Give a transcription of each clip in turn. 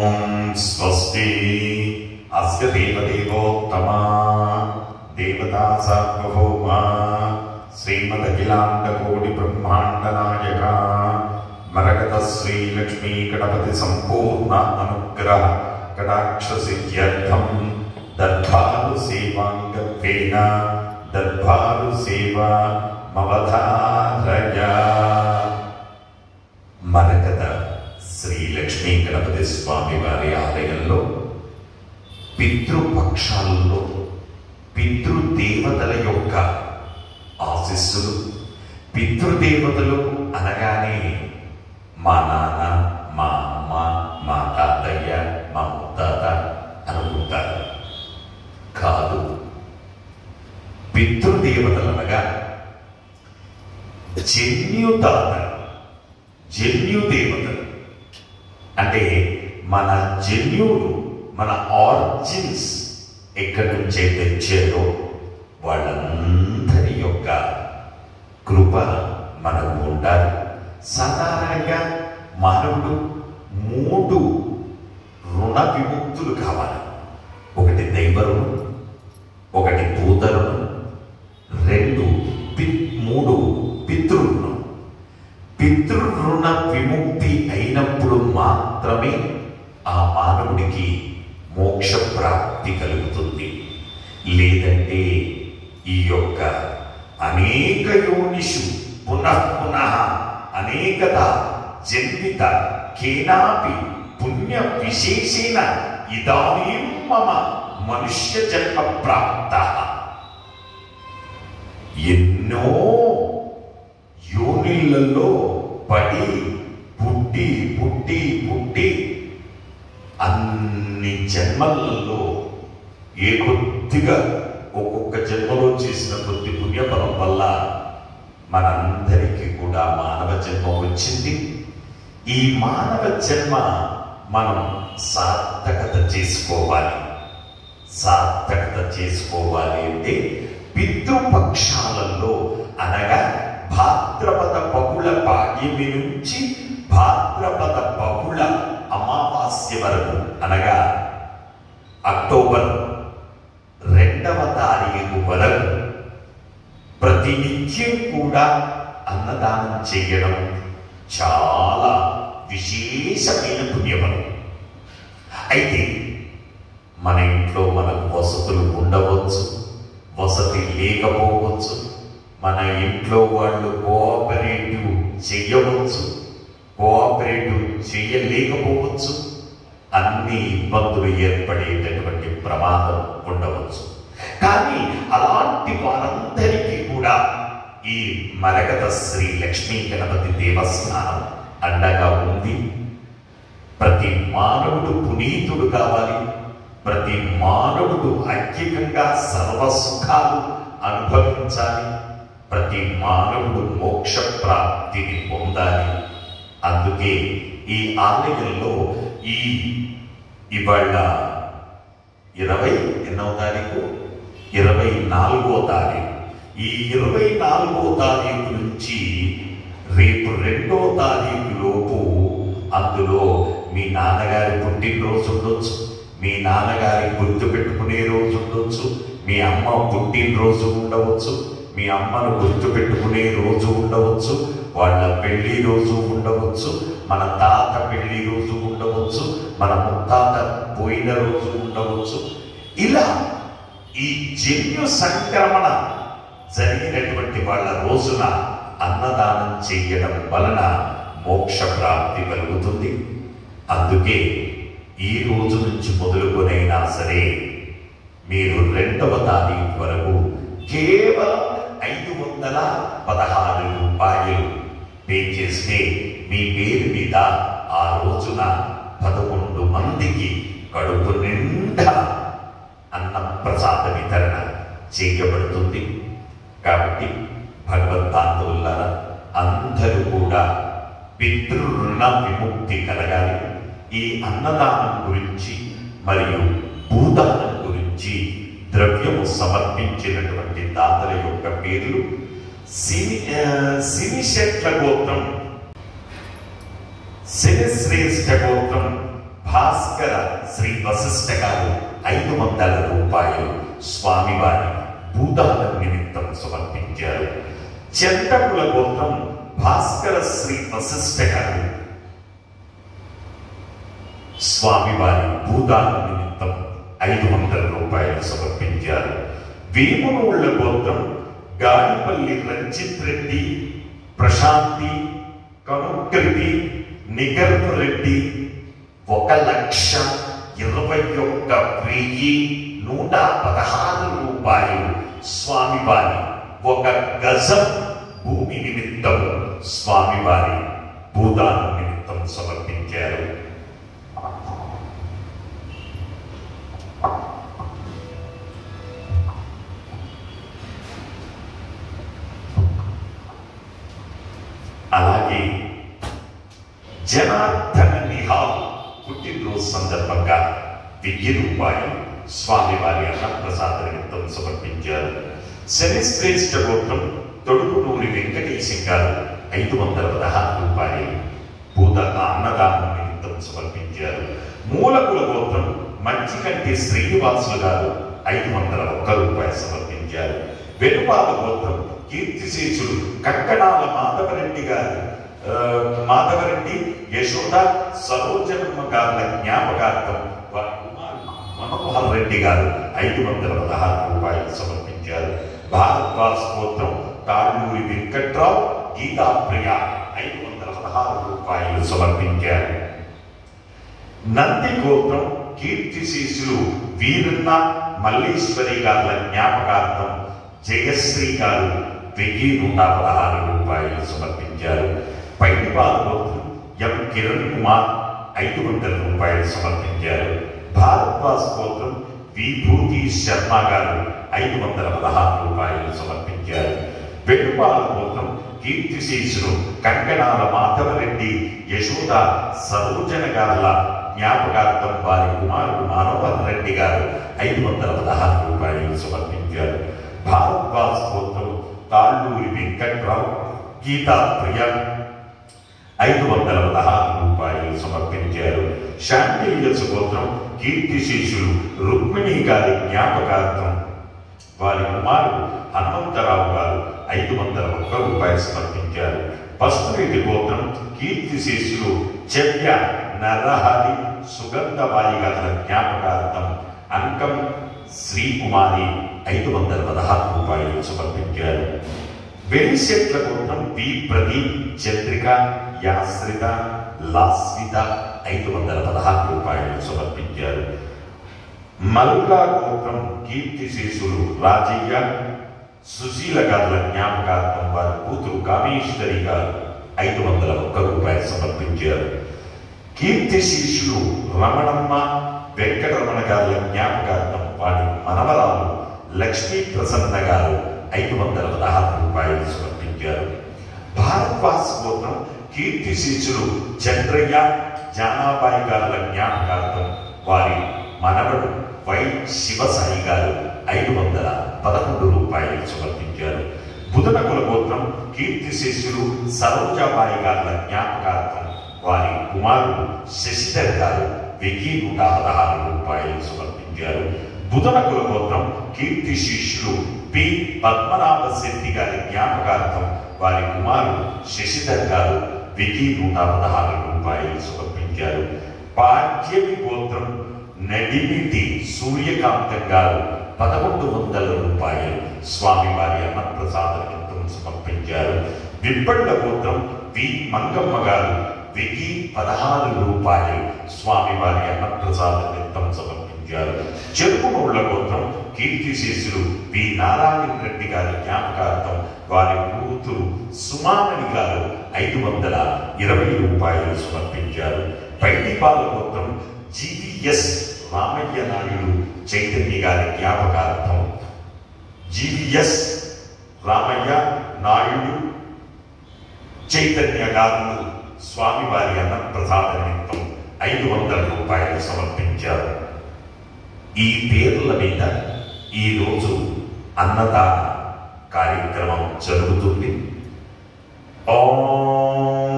स्वस्ति अस्य देवदेवोत्तमा देवता सार्वभौमा श्रीमदखिलाण्डकोटिब्रह्माण्डनायक मरकत श्रीलक्ष्मी गणपति संपूर्ण अनुग्रह कटाक्षसिद्ध्यर्थं दर्भारु सेवाङ्गत्वेन दर्भारु सेवा मवधारया। మరకత శ్రీ లక్ష్మీ గణపతి స్వామి వారి ఆలయంలో పితృపక్షాల్లో పితృదేవతల యొక్క ఆశీస్సులు, పితృదేవతలు అనగానే మా నాన్న, మా అమ్మ, మా తాతయ్య, మా ముత్తాత అనుకుంటారు. కాదు, పితృదేవతలు అనగా జన్యుదేవతలు. అంటే మన జన్యువులు, మన ఆరిజిన్స్ ఎక్కడి నుంచే తెచ్చారో వాళ్ళందరి యొక్క కృప మనకు ఉండాలి. సాధారణంగా మానవుడు 3 రుణ విముక్తులు కావాలి. ఒకటి దైవ రుణం, ఒకటి భూత రుణం, 3 పితృరుణం. పితృరుణ విముక్తి అయినప్పుడు మాత్రమే ఆ మానవుడికి మోక్ష ప్రాప్తి కలుగుతుంది. లేదంటే ఈ యొక్క అనేక యోనిషు పునః అనేకత జన్మిత కేనాపి పుణ్య విశేషేణ ఇదానీం మమ మనుష్య జన్మ ప్రాప్త. ఎన్నో యోనిలలో పడి పుట్టి పుట్టి పుట్టి అన్ని జన్మలలో ఏ కొద్దిగా ఒక్కొక్క జన్మలో చేసిన కొద్ది పుణ్యఫలం వల్ల మనందరికీ కూడా మానవ జన్మ వచ్చింది. ఈ మానవ జన్మ మనం సార్థకత చేసుకోవాలి. సార్థకత చేసుకోవాలి అంటే పితృపక్షాలలో అనగా భాద్రపద బహుళ పాడ్యమి నుంచి భాద్రపద బహుళ అమావాస్య వరకు అనగా అక్టోబర్ 2వ తారీఖు వరకు ప్రతినిత్యం కూడా అన్నదానం చేయడం చాలా విశేషమైన పుణ్యఫలం. అయితే మన ఇంట్లో మనకు వసతులు ఉండవచ్చు, వసతి లేకపోవచ్చు, మన ఇంట్లో వాళ్ళు కోఆపరేటివ్ చేయవచ్చు, కోఆపరేటివ్ చేయలేకపోవచ్చు, అన్ని ఇబ్బందులు ఏర్పడేటటువంటి ప్రమాదం ఉండవచ్చు. కానీ అలాంటి వారందరికీ కూడా ఈ మరకత శ్రీ లక్ష్మీ గణపతి దేవస్థానం అండగా ఉంది. ప్రతి మానవుడు పునీతుడు కావాలి, ప్రతి మానవుడు ఐక్యంగా సర్వసుఖాలు అనుభవించాలి, ప్రతి మానవుడు మోక్ష ప్రాప్తిని పొందాలి. అందుకే ఈ ఆలయంలో ఇవాళ 24వ తారీఖు ఈ 24వ తారీఖు నుంచి రేపు 2వ తారీఖు లోపు అందులో మీ నాన్నగారి పుట్టినరోజు ఉండొచ్చు, మీ నాన్నగారి గుర్తు పెట్టుకునే రోజు ఉండొచ్చు, మీ అమ్మ పుట్టినరోజు ఉండవచ్చు, మీ అమ్మను గుర్తు పెట్టుకునే రోజు ఉండవచ్చు, వాళ్ళ పెళ్లి రోజు ఉండవచ్చు, మన తాత పెళ్లి రోజు ఉండవచ్చు, మన ముత్తాత పోయిన రోజు ఉండవచ్చు. ఇలా ఈ జన్యు సంక్రమణ జరిగినటువంటి వాళ్ళ రోజున అన్నదానం చేయడం వలన మోక్ష ప్రాప్తి కలుగుతుంది. అందుకే ఈ రోజు నుంచి మొదలుకొనైనా సరే మీరు 2వ తారీఖు వరకు కేవలం 516 రూపాయలు పే చేస్తే మీ పేరు మీద ఆ రోజున 11 మందికి కడుపు నిండా అన్న ప్రసాద వితరణ చేయబడుతుంది. కాబట్టి భగవద్బాంధవులారా, అందరూ కూడా పితృరుణ విముక్తి కలగాలి. ఈ అన్నదానం గురించి మరియు భూదానం గురించి ద్రవ్యము సమర్పించినటువంటి దాతల యొక్క పేర్లు సినిశెట్ల గోత్రం, శనిశ్రేష్ఠ గోత్రం భాస్కర శ్రీ వశిష్ఠ గారు 500 రూపాయలు స్వామివారి భూదాన నిమిత్తం సమర్పించారు. చెంతకుల గోత్రం భాస్కర శ్రీ వశిష్ఠ గారు స్వామివారి భూదాన నిమిత్తం 500 రూపాయలు సమర్పించారు. వేమునోళ్ల గోత్రం గాడిపల్లి రంజిత్ రెడ్డి, ప్రశాంతి, కనుకృతి, నిగర్భ రెడ్డి 1,21,116 రూపాయలు స్వామివారి 1 గజం భూమి నిమిత్తం స్వామివారి భూదాన నిమిత్తం సమర్పించారు. అలాగే జనార్దన నిహాల్ పుట్టినరోజు సందర్భంగా 1000 రూపాయలు స్వామివారి అన్నప్రసాద నిమిత్తం సమర్పించారు. శనిశ్రేష్ఠ గోత్రం తొడుగునూరి వెంకటేశం గారు 516 రూపాయలు అన్నదానం నిమిత్తం సమర్పించారు. మూలకుల గోత్రం మంచికంటి శ్రీనివాసులు గారు 501 రూపాయలు సమర్పించారు. వెనుపాల గోత్రం కీర్తిశేషులు కంకణాల మాధవరెడ్డి యశోద సరోజనమ్మ గారుల జ్ఞాపకార్థం మనోహర్ రెడ్డి గారు 516 రూపాయలు సమర్పించారు. భారద్వాజ్ గోత్రం తాళ్ళూరి వెంకట్రావు గీతాప్రియ 516 రూపాయలు సమర్పించారు. నంది గోత్రం కీర్తిశేషులు వీరన్న మల్లేశ్వరి గారుల జ్ఞాపకార్థం జయశ్రీ గారు 1,116 రూపాయలు సమర్పించారు. పైడిపాల గోత్రం ఎం కిరణ్ కుమార్ 500 రూపాయలు సమర్పించారు. భారద్వాజ్ గోత్రం విభూతి శర్మ గారు 516 రూపాయలు సమర్పించారు. వెనుపాల గోత్రం కీర్తిశేషులు కంకణాల మాధవరెడ్డి యశోద సరోజన గారుల జ్ఞాపకార్థం వారి కుమారుడు మనోహర్ రెడ్డి గారు 516 రూపాయలు సమర్పించారు. భారద్వాజ్ గోత్రం తాళ్ళూరి వెంకట్రావు గీతాప్రియ 516 రూపాయలు సమర్పించారు. శాంతిల్యస్ గోత్రం కీర్తిశేషులు రుక్మిణి గారి జ్ఞాపకార్థం వారి కుమారుడు హనుమంతరావు గారు 501 రూపాయలు సమర్పించారు. పసుపురెడ్డి గోత్రం కీర్తిశేషులు చెవ్య నరహరి సుగంధవాయి గారి జ్ఞాపకార్థం అంకం శ్రీకుమారి 516 రూపాయలు సమర్పించారు. వెలిశెట్ల గోత్రం పి ప్రదీప్, చంద్రిక, యాశ్రిత, లాస్విత 516 రూపాయలు సమర్పించారు. మల్కా గోత్రం కీర్తిశేషులు రాజయ్య, సుశీల గారుల జ్ఞాపకార్థం వారి కూతురు కామేశ్వరి గారు 501 రూపాయలు సమర్పించారు. కీర్తిశేషులు రమణమ్మ, వెంకటరమణ గారుల జ్ఞాపకార్థం వారి మనవరాలు లక్ష్మీ ప్రసన్న గారు 516 రూపాయలు సమర్పించారు. భారద్వాజ్ గోత్రం కీర్తిశేషులు చంద్రయ్య, జానాబాయి గారుల జ్ఞాపకార్థం వారి మనవడు వై శివసాయి గారు 511 రూపాయలు సమర్పించారు. బుధనకుల గోత్రం కీర్తిశేషులు సరోజాబాయి గారుల జ్ఞాపకార్థం వారి కుమారుడు శశిధర్ గారు 1,116 రూపాయలు సమర్పించారు. బుధనకుల గోత్రం కీర్తిశేషులు పి పద్మనాభ శెట్టి గారి జ్ఞాపకార్థం వారి కుమారుడు శశిధర్ గారు 1,116 రూపాయలు సమర్పించారు. పాఠ్యమి గోత్రం నడిమిటి సూర్యకాంతం గారు 1,100 రూపాయలు స్వామివారి అన్నప్రసాద నిమిత్తం సమర్పించారు. విప్పళ్ళ గోత్రం వి మంగమ్మ గారు 1,016 రూపాయలు స్వామివారి అన్నప్రసాద నిమిత్తం సమర్పించారు. చెరుకునోళ్ల గోత్రం కీర్తిశేషులు వి నారాయణ రెడ్డి గారి జ్ఞాపకార్థం వారి కూతురు సుమామణి గారు 520 రూపాయలు సమర్పించారు. పైడిపాల గోత్రం జీవీఎస్ రామయ్య నాయుడు చైతన్య గారి జ్ఞాపకార్థం జీవీఎస్ రామయ్య నాయుడు చైతన్య గారు స్వామివారి అన్నప్రసాద నిమిత్తం 500 రూపాయలు సమర్పించారు. ఈ పేర్ల మీద ఈరోజు అన్నదాన కార్యక్రమం జరుగుతుంది. ఓం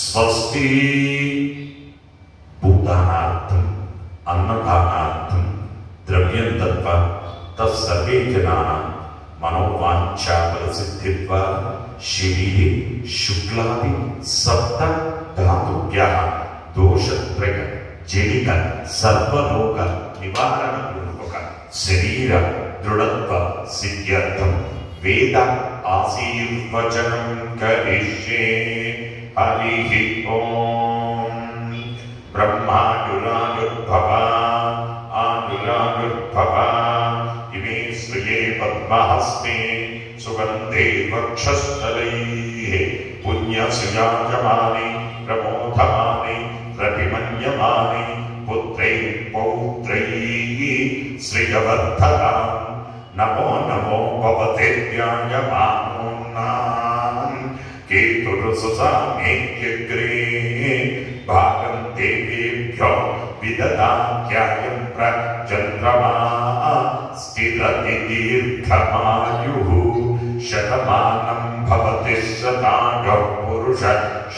స్వస్తి భూతా अन्नदानार्थं द्रव्यं दत्त्वा तत्सर्वे जनाः मनोवाञ्छाफलसिद्धित्वा शिवीरे शुक्लादि सप्त धातुभ्यः दोषत्रय जनिक सर्वलोक निवारण पूर्वक शरीर दृढ़त्व सिद्ध्यर्थं वेद आशीर्वचनं करिष्ये। हरिः ओम। ब्रह्मानुरानुर्भव आनुरानुर्भव इमे श्रिये पद्महस्ते सुगन्धे वक्षस्थलैः पुण्यसुयाजमाने प्रमोदमाने प्रतिमन्यमाने पुत्रैः पौत्रैः श्रियवर्धनां नमो नमो भवतेभ्यायमानोन्नान् केतुरुसुसामेत्यग्रे भागं देवेभ्यो विददात्यायं प्रचन्द्रमा स्थिरति दीर्घमायुः शतमानं भवति शतायुः पुरुष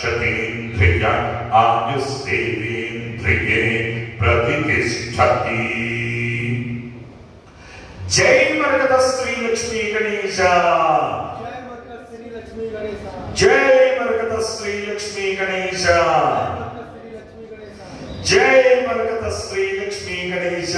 शतेन्द्रिय आयुस्तेवेन्द्रिये प्रतिष्ठति। जय मरकत श्री लक्ष्मी गणेश। जय मरकत श्री लक्ष्मी गणेश। जय मरकत श्री लक्ष्मी गणेश।